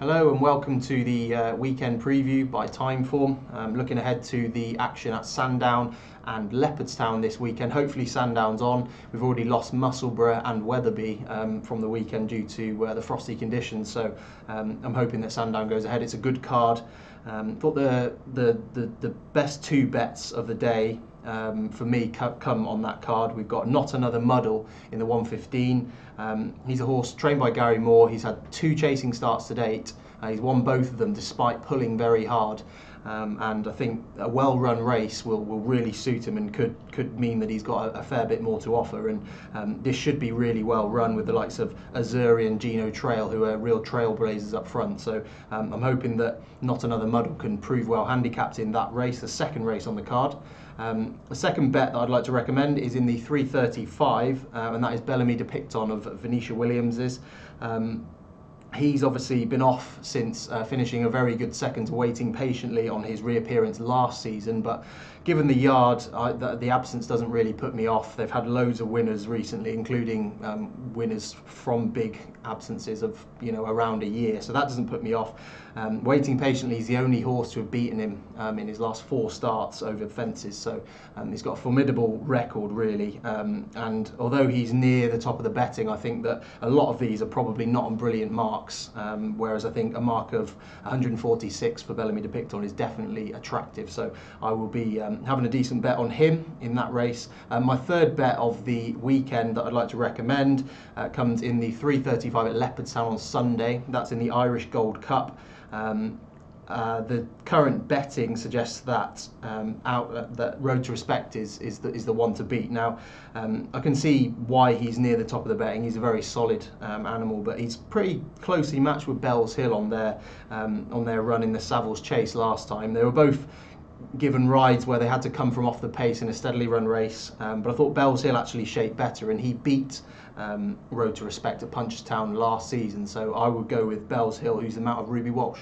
Hello and welcome to the weekend preview by Timeform. Looking ahead to the action at Sandown and Leopardstown this weekend. Hopefully Sandown's on. We've already lost Musselburgh and Wetherby from the weekend due to the frosty conditions, so I'm hoping that Sandown goes ahead. It's a good card. Thought the best two bets of the day for me come on that card. We've got Not Another Muddle in the 115. He's a horse trained by Gary Moore. He's had two chasing starts to date. He's won both of them despite pulling very hard. And I think a well-run race will really suit him and could mean that he's got a fair bit more to offer. And this should be really well run with the likes of Azuri and Gino Trail, who are real trailblazers up front. So I'm hoping that Not Another Muddle can prove well handicapped in that race, the second race on the card. The second bet that I'd like to recommend is in the 335, and that is Bellamy Depicton of Venetia Williams's. He's obviously been off since finishing a very good second, waiting patiently on his reappearance last season, but given the yard, the absence doesn't really put me off. They've had loads of winners recently, including winners from big absences of around a year, so that doesn't put me off. Waiting patiently is the only horse to have beaten him in his last 4 starts over fences, so he's got a formidable record really, and although he's near the top of the betting, I think that a lot of these are probably not on brilliant marks, whereas I think a mark of 146 for Bellamy Depicton is definitely attractive, so I will be having a decent bet on him in that race. My third bet of the weekend that I'd like to recommend comes in the 335 at Leopardstown on Sunday. That's in the Irish Gold Cup. The current betting suggests that that Road to Respect is the one to beat. Now, I can see why he's near the top of the betting. He's a very solid animal, but he's pretty closely matched with Bell's Hill on their run in the Savills Chase last time. They were both given rides where they had to come from off the pace in a steadily run race, but I thought Bell's Hill actually shaped better, and he beat Road to Respect at Punchestown last season, so I would go with Bell's Hill, who's the mount of Ruby Walsh.